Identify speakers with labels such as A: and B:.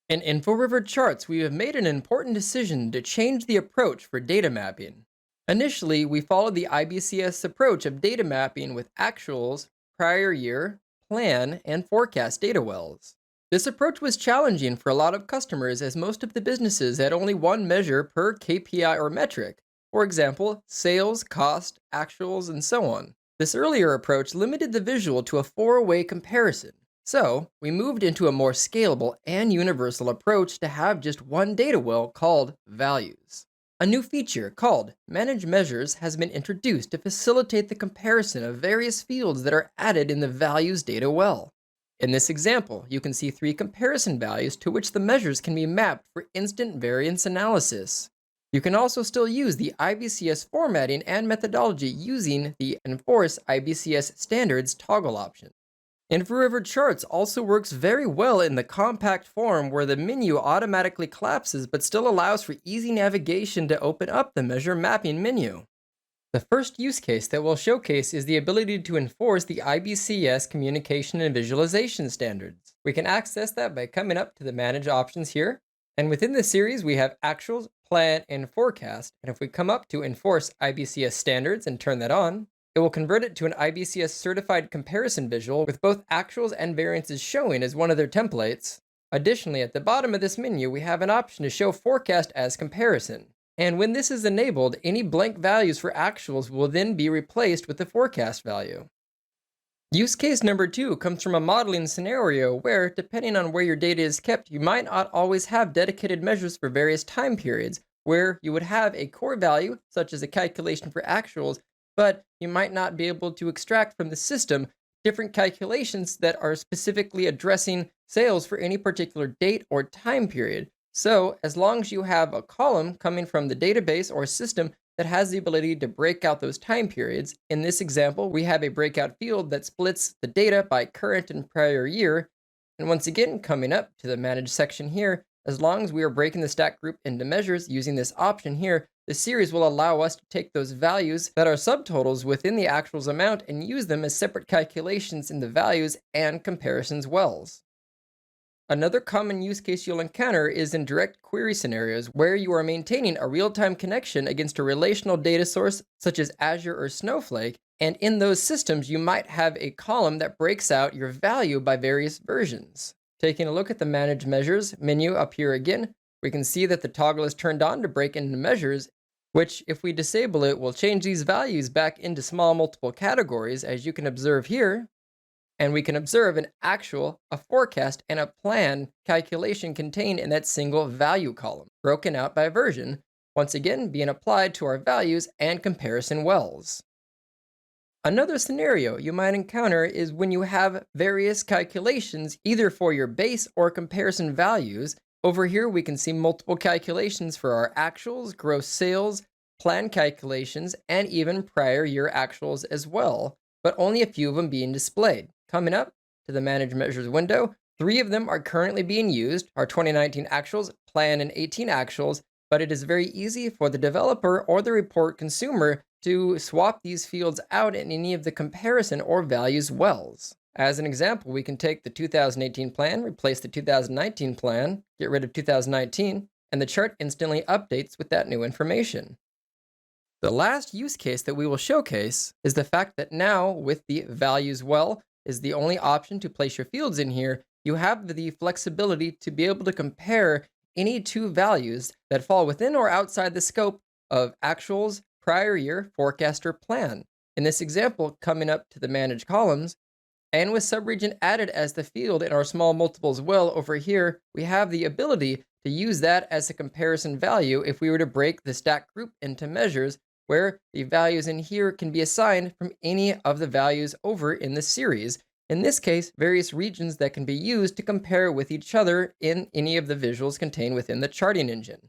A: In Inforiver Charts, we have made an important decision to change the approach for data mapping. Initially, we followed the IBCS approach of data mapping with actuals, prior year, plan, and forecast data wells. This approach was challenging for a lot of customers as most of the businesses had only one measure per KPI or metric, for example, sales, cost, actuals, and so on. This earlier approach limited the visual to a four-way comparison. So, we moved into a more scalable and universal approach to have just one data well called values. A new feature called Manage Measures has been introduced to facilitate the comparison of various fields that are added in the values data well. In this example, you can see three comparison values to which the measures can be mapped for instant variance analysis. You can also still use the IBCS formatting and methodology using the Enforce IBCS Standards toggle option. Inforiver Charts also works very well in the compact form where the menu automatically collapses but still allows for easy navigation to open up the measure mapping menu. The first use case that we'll showcase is the ability to enforce the IBCS communication and visualization standards. We can access that by coming up to the Manage options here, and within the series we have Actuals, Plan, and Forecast, and if we come up to Enforce IBCS Standards and turn that on, it will convert it to an IBCS certified comparison visual with both actuals and variances showing as one of their templates. Additionally, at the bottom of this menu, we have an option to show forecast as comparison. And when this is enabled, any blank values for actuals will then be replaced with the forecast value. Use case number 2 comes from a modeling scenario where, depending on where your data is kept, you might not always have dedicated measures for various time periods, where you would have a core value, such as a calculation for actuals, but you might not be able to extract from the system different calculations that are specifically addressing sales for any particular date or time period. So, as long as you have a column coming from the database or system that has the ability to break out those time periods, in this example, we have a breakout field that splits the data by current and prior year. And once again, coming up to the Manage section here, as long as we are breaking the stack group into measures using this option here, the series will allow us to take those values that are subtotals within the actuals amount and use them as separate calculations in the values and comparisons wells. Another common use case you'll encounter is in DirectQuery scenarios where you are maintaining a real-time connection against a relational data source such as Azure or Snowflake, and in those systems you might have a column that breaks out your value by various versions. Taking a look at the Manage Measures menu up here again, we can see that the toggle is turned on to break into measures, which, if we disable it, will change these values back into small multiple categories, as you can observe here. And we can observe an actual, a forecast, and a plan calculation contained in that single value column, broken out by version, once again being applied to our values and comparison wells. Another scenario you might encounter is when you have various calculations either for your base or comparison values. Over here we can see multiple calculations for our actuals, gross sales, plan calculations, and even prior year actuals as well, but only a few of them being displayed. Coming up to the Manage Measures window, 3 of them are currently being used, our 2019 actuals, plan, and 18 actuals, but it is very easy for the developer or the report consumer to swap these fields out in any of the comparison or values wells. As an example, we can take the 2018 plan, replace the 2019 plan, get rid of 2019, and the chart instantly updates with that new information. The last use case that we will showcase is the fact that now, with the values well is the only option to place your fields in here, you have the flexibility to be able to compare any two values that fall within or outside the scope of actuals, prior year, forecast, or plan. In this example, coming up to the Manage columns, and with subregion added as the field in our small multiples well over here, we have the ability to use that as a comparison value if we were to break the stack group into measures, where the values in here can be assigned from any of the values over in the series. In this case, various regions that can be used to compare with each other in any of the visuals contained within the charting engine.